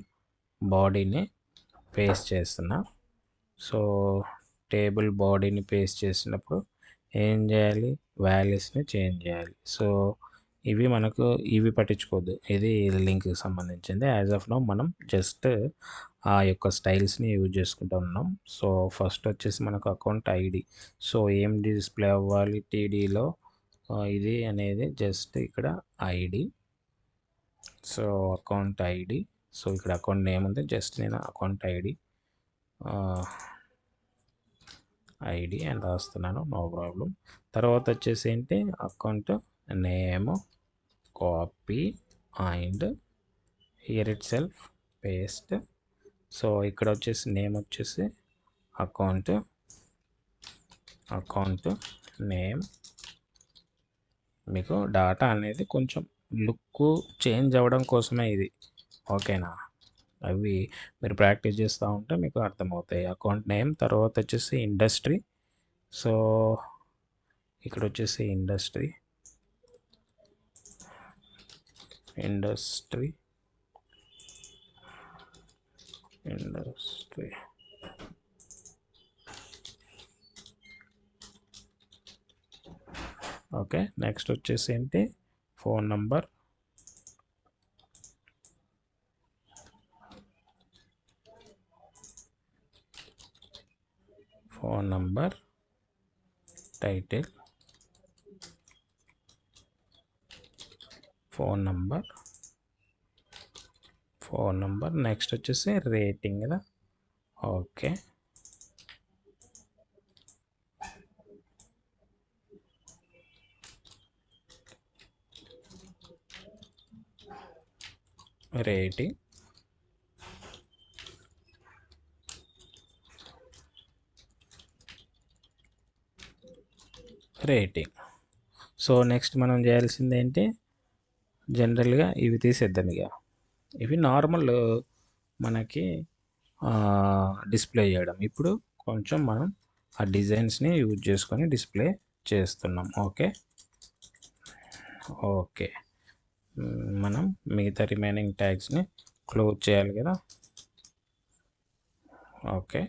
బాడీని పేస్ట్ చేస్తున్నాం. సో టేబుల్ బాడీని పేస్ట్ చేసినప్పుడు ఏం చేయాలి, వాల్యూస్ని చేంజ్ చేయాలి. సో ఇవి పట్టించుకోవద్దు, ఇది లింక్కి సంబంధించింది. యాజ్ ఆఫ్ నౌ మనం జస్ట్ ఆ యొక్క స్టైల్స్ని యూజ్ చేసుకుంటూ ఉన్నాం. సో ఫస్ట్ వచ్చేసి మనకు అకౌంట్ ఐడి. సో ఏం డిస్ప్లే అవ్వాలి టీడీలో, ఇది అనేది జస్ట్ ఇక్కడ ID. So account ID. So ఇక్కడ అకౌంట్ నేమ్ ఉంది, జస్ట్ నేను అకౌంట్ ఐడి అని రాస్తున్నాను, నో ప్రాబ్లం. తర్వాత వచ్చేసి ఏంటి, account name copy and here itself paste. So ఇక్కడ వచ్చేసి నేమ్ వచ్చేసి అకౌంట్ నేమ్. మీకు డాటా అనేది కొంచెం లుక్ చేంజ్ అవ్వడం కోసమే ఇది. ఓకేనా? అవి మీరు ప్రాక్టీస్ చేస్తూ ఉంటే మీకు అర్థమవుతాయి. అకౌంట్ నేమ్ తర్వాత వచ్చేసి ఇండస్ట్రీ. సో ఇక్కడ వచ్చేసి industry industry industry okay. Next వచ్చేసి ఏంటి, phone number, title, phone number next వచ్చేసి రేటింగ్ కదా. ఓకే. రేటింగ్ సో నెక్స్ట్ మనం చేయాల్సింది ఏంటి, జనరల్గా ఇవి తీసేద్దాం. ఇక ఇవి నార్మల్ మనకి డిస్ప్లే చేయడం. ఇప్పుడు కొంచెం మనం ఆ డిజైన్స్ని యూజ్ చేసుకొని డిస్ప్లే చేస్తున్నాం. ఓకే. మనం మిగతా రిమైనింగ్ ట్యాగ్స్ని క్లోజ్ చేయాలి కదా. ఓకే.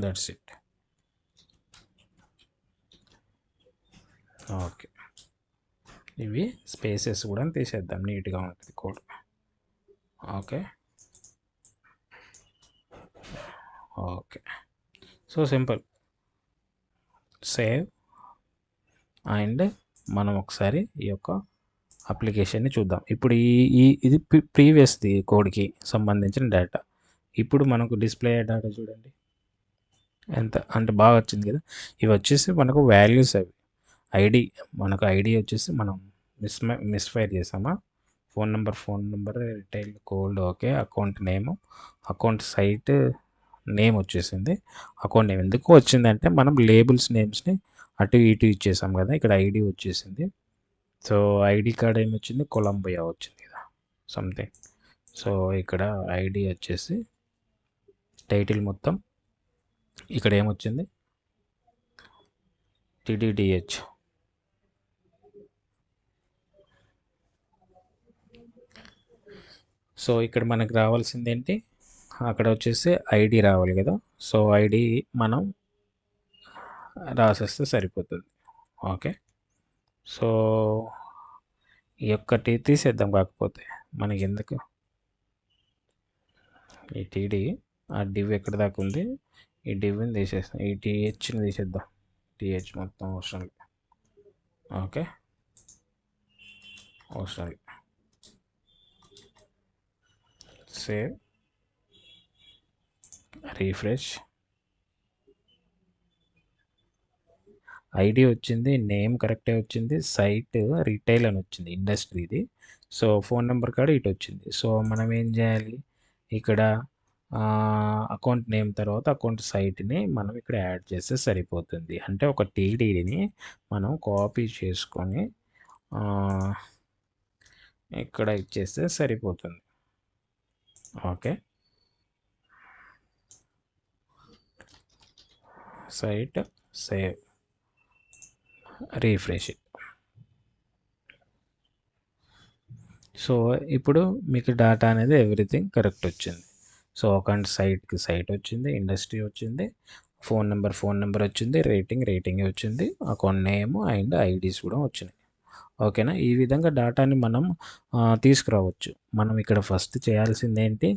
That's it. ఓకే. ఇవి స్పేసెస్ కూడా తీసేద్దాం, నీట్గా ఉంటుంది code. Okay. So simple. Save. And మనం ఒకసారి ఈ యొక్క అప్లికేషన్ని చూద్దాం. ఇప్పుడు ఇది ప్రీవియస్ది కోడ్కి సంబంధించిన డేటా. ఇప్పుడు మనకు డిస్ప్లే అయ్యే డేటా చూడండి ఎంత అంటే బాగా వచ్చింది కదా. ఇవి వచ్చేసి మనకు వాల్యూస్. అవి ఐడి, మనకు ఐడి వచ్చేసి మనం మిస్ఫైర్ చేసామా. Phone number retail code. Okay. Account name, account site name వచ్చేసింది. అకౌంట్ నేమ్ ఎందుకు వచ్చిందంటే మనం లేబుల్స్ నేమ్స్ని అటు ఇటు ఇచ్చేసాం కదా. ఇక్కడ ఐడి వచ్చేసింది. సో ఐడి కార్డ్ ఏమి వచ్చింది, కొలంబియా వచ్చింది కదా సంథింగ్. సో ఇక్కడ ఐడి వచ్చేసి టైటిల్ మొత్తం ఇక్కడ ఏమొచ్చింది, టిడిడిహెచ్. సో ఇక్కడ మనకు రావాల్సింది ఏంటి, అక్కడ వచ్చేసి ఐడి రావాలి కదా. సో ఐడి మనం రాసేస్తే సరిపోతుంది. ఓకే. సో ఈ ఒక్కటి తీసేద్దాం, కాకపోతే మనకి ఎందుకు ఈ టీడీ, ఆ డివ్ ఎక్కడ దాకా ఉంది, ఈ డివ్ని తీసేస్తాం, ఈ టీహెచ్ని తీసేద్దాం. టీహెచ్ మొత్తం అవసరం లేదు. ఓకే. అవసరం లేదు. Save, refresh. ఐడి వచ్చింది, నేమ్ కరెక్టే వచ్చింది, సైట్ రిటైల్ అని వచ్చింది, ఇండస్ట్రీది. సో ఫోన్ నెంబర్ కాడ ఇటు వచ్చింది. సో మనం ఏం చేయాలి, ఇక్కడ అకౌంట్ నేమ్ తర్వాత అకౌంట్ సైట్ని మనం ఇక్కడ యాడ్ చేస్తే సరిపోతుంది. అంటే ఒక టీడీని మనం కాపీ చేసుకొని ఇక్కడ ఇచ్చేస్తే సరిపోతుంది. Okay. Site, save, refresh. So ఇప్పుడు మీకు డేటా అనేది ఎవ్రీథింగ్ కరెక్ట్ వచ్చింది. సో అకౌంట్ సైట్కి సైట్ వచ్చింది, ఇండస్ట్రీ వచ్చింది, ఫోన్ నెంబర్ వచ్చింది, రేటింగ్ వచ్చింది, అకౌంట్ నేమ్ అండ్ ఐడీస్ కూడా వచ్చినాయి. ఓకేనా. ఈ విధంగా డేటాని మనం తీసుకురావచ్చు. మనం ఇక్కడ ఫస్ట్ చేయాల్సింది ఏంటి,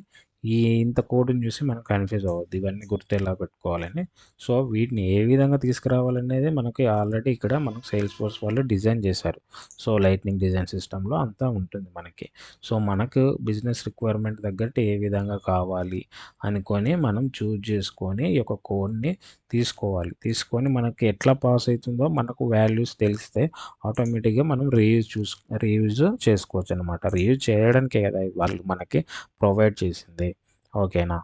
ఇంత కోడ్ని చూసి మనం కన్ఫ్యూజ్ అవ్వద్దు, ఇవన్నీ గుర్తు ఎలా పెట్టుకోవాలని. సో వీటిని ఏ విధంగా తీసుకురావాలనేది మనకి ఆల్రెడీ ఇక్కడ మనకు సేల్స్ ఫోర్స్ వాళ్ళు డిజైన్ చేశారు. సో లైట్నింగ్ డిజైన్ సిస్టంలో అంతా ఉంటుంది మనకి. సో మనకు బిజినెస్ రిక్వైర్మెంట్ తగ్గట్టు ఏ విధంగా కావాలి అనుకొని మనం చూజ్ చేసుకొని ఈ యొక్క కోడ్ని తీసుకొని మనకి ఎట్లా పాస్ అవుతుందో మనకు వాల్యూస్ తెలిస్తే ఆటోమేటిక్గా మనం రీయూజ్ చేసుకోవచ్చు అనమాట. రీయూజ్ చేయడానికే కదా వాళ్ళు మనకి ప్రొవైడ్ చేసింది. ఓకేనా.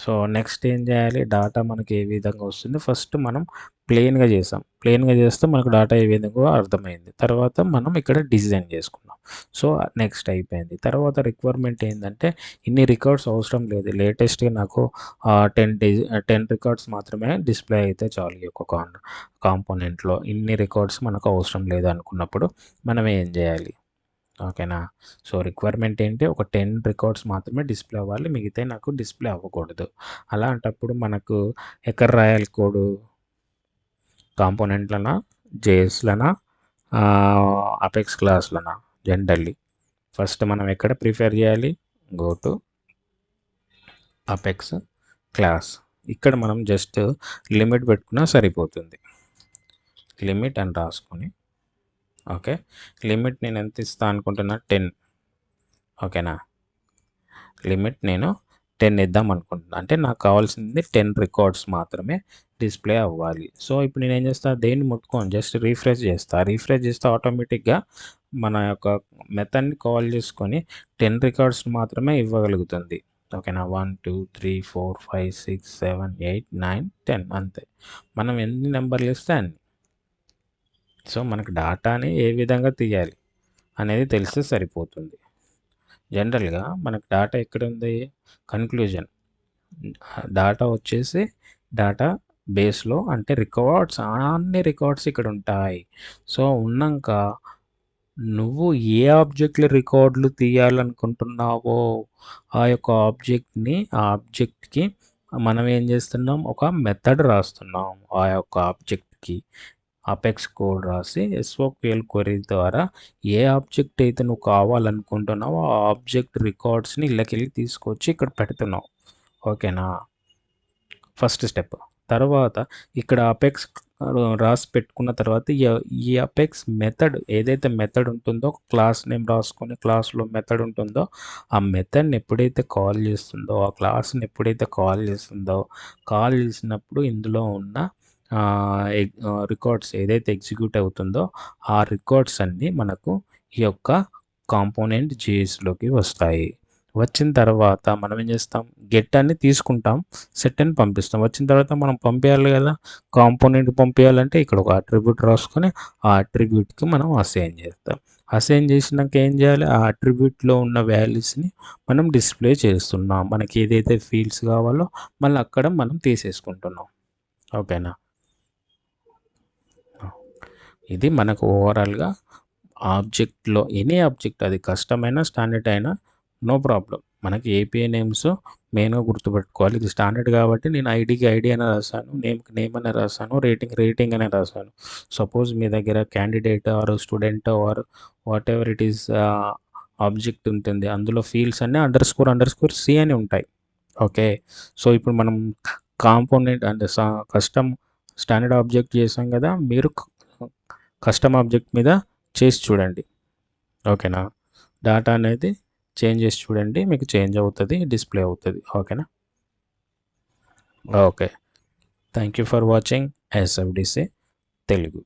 సో నెక్స్ట్ ఏం చేయాలి, డాటా మనకి ఏ విధంగా వస్తుంది, ఫస్ట్ మనం ప్లెయిన్గా చేసాం, ప్లెయిన్గా చేస్తే మనకు డాటా ఏ విధంగా అర్థమైంది. తర్వాత మనం ఇక్కడ డిజైన్ చేసుకున్నాం. సో నెక్స్ట్ అయిపోయింది. తర్వాత రిక్వైర్మెంట్ ఏంటంటే ఇన్ని రికార్డ్స్ అవసరం లేదు, లేటెస్ట్గా నాకు 10 రికార్డ్స్ మాత్రమే డిస్ప్లే అయితే చాలు ఈ యొక్క కాంపోనెంట్లో, ఇన్ని రికార్డ్స్ మనకు అవసరం లేదు అనుకున్నప్పుడు మనం ఏం చేయాలి, ఓకేనా. సో రిక్వైర్మెంట్ ఏంటి, ఒక 10 రికార్డ్స్ మాత్రమే డిస్ప్లే అవ్వాలి, మిగతాయి నాకు డిస్ప్లే అవ్వకూడదు. అలాంటప్పుడు మనకు ఎక్కడ రాయాలి కోడు, కాంపోనెంట్లనా, జేఎస్లనా, అపెక్స్ క్లాస్లనా. జనరల్లీ ఫస్ట్ మనం ఎక్కడ ప్రిఫర్ చేయాలి, గో టు అపెక్స్ క్లాస్. ఇక్కడ మనం జస్ట్ లిమిట్ పెట్టుకున్నా సరిపోతుంది, లిమిట్ అని రాసుకొని, ఓకే. లిమిట్ నేను ఎంత ఇస్తా అనుకుంటున్నా, 10, ఓకేనా. లిమిట్ నేను 10 ఇద్దాం అనుకుంటున్నాను, అంటే నాకు కావాల్సింది 10 రికార్డ్స్ మాత్రమే డిస్ప్లే అవ్వాలి. సో ఇప్పుడు నేను ఏం చేస్తాను, దేన్ని ముట్టుకోను, జస్ట్ రీఫ్రెష్ చేస్తే ఆటోమేటిక్గా మన యొక్క మెథడ్ని కాల్ చేసుకొని 10 రికార్డ్స్ మాత్రమే ఇవ్వగలుగుతుంది, ఓకేనా. 1 2 3 4 5 6 7 8 9 10 అంతే, మనం ఎన్ని నెంబర్లు ఇస్తే అన్ని. సో మనకు డాటాని ఏ విధంగా తీయాలి అనేది తెలిస్తే సరిపోతుంది. జనరల్గా మనకు డాటా ఎక్కడ ఉంది, కన్క్లూజన్ డాటా వచ్చేసి డాటా బేస్లో, అంటే రికార్డ్స్, అన్ని రికార్డ్స్ ఇక్కడ ఉంటాయి. సో ఉన్నాక నువ్వు ఏ ఆబ్జెక్ట్లో రికార్డులు తీయాలనుకుంటున్నావో ఆ యొక్క ఆబ్జెక్ట్కి మనం ఏం చేస్తున్నాం, ఒక మెథడ్ రాస్తున్నాం, ఆ యొక్క ఆబ్జెక్ట్కి అపెక్స్ కోడ్ రాసి ఎస్ఓక్యూఎల్ క్వరీ ద్వారా ఏ ఆబ్జెక్ట్ అయితే నువ్వు కావాలనుకుంటున్నావో ఆ ఆబ్జెక్ట్ రికార్డ్స్ని ఇళ్ళకెళ్ళి తీసుకొచ్చి ఇక్కడ పెడుతున్నావు, ఓకేనా. First step. తర్వాత ఇక్కడ అపెక్స్ రాసి పెట్టుకున్న తర్వాత ఈ అపెక్స్ మెథడ్ ఏదైతే మెథడ్ ఉంటుందో, క్లాస్ నేమ్ రాసుకొని క్లాస్లో మెథడ్ ఉంటుందో ఆ మెథడ్ని ఎప్పుడైతే కాల్ చేస్తుందో, ఆ క్లాస్ని ఎప్పుడైతే కాల్ చేసినప్పుడు ఇందులో ఉన్న రికార్డ్స్ ఏదైతే ఎగ్జిక్యూట్ అవుతుందో ఆ రికార్డ్స్ అన్నీ మనకు ఈ యొక్క కాంపోనెంట్ జేఎస్లోకి వస్తాయి. వచ్చిన తర్వాత మనం ఏం చేస్తాం, గెట్ అని తీసుకుంటాం, సెట్ అని పంపిస్తాం. వచ్చిన తర్వాత మనం పంపించాలి కదా, కాంపోనెంట్ పంపించాలంటే ఇక్కడ ఒక అట్రిబ్యూట్ రాసుకొని ఆ అట్రిబ్యూట్కి మనం అసైన్ చేస్తాం. అసైన్ చేసినాక ఏం చేయాలి, ఆ అట్రిబ్యూట్లో ఉన్న వాల్యూస్ని మనం డిస్ప్లే చేస్తున్నాం, మనకి ఏదైతే ఫీల్డ్స్ కావాలో మళ్ళీ అక్కడ మనం తీసేసుకుంటున్నాం, ఓకేనా. ఇది మనకు ఓవరాల్గా ఆబ్జెక్ట్లో ఎనీ ఆబ్జెక్ట్, అది కష్టమైనా స్టాండర్డ్ అయినా నో ప్రాబ్లం, మనకి ఏపీఐ నేమ్స్ మెయిన్గా గుర్తుపెట్టుకోవాలి. ఇది స్టాండర్డ్ కాబట్టి నేను ఐడికి ఐడి అని రాశాను, నేమ్కి నేమ్ అని రాశాను, రేటింగ్ అని రాశాను. సపోజ్ మీ దగ్గర candidate or student or whatever it is object ఉంటుంది, అందులో ఫీల్డ్స్ అన్నీ __C అని ఉంటాయి, ఓకే. సో ఇప్పుడు మనం కాంపోనెంట్ అంటే కస్టమ్ స్టాండర్డ్ ఆబ్జెక్ట్ చేసాం కదా, మీరు కస్టమ్ ఆబ్జెక్ట్ మీద చేసి చూడండి, ఓకేనా. డాటా అనేది చేంజ్ చేసి చూడండి, మీకు చేంజ్ అవుతుంది, డిస్ప్లే అవుతుంది, ఓకేనా. Okay, thank you for watching SFDC Telugu.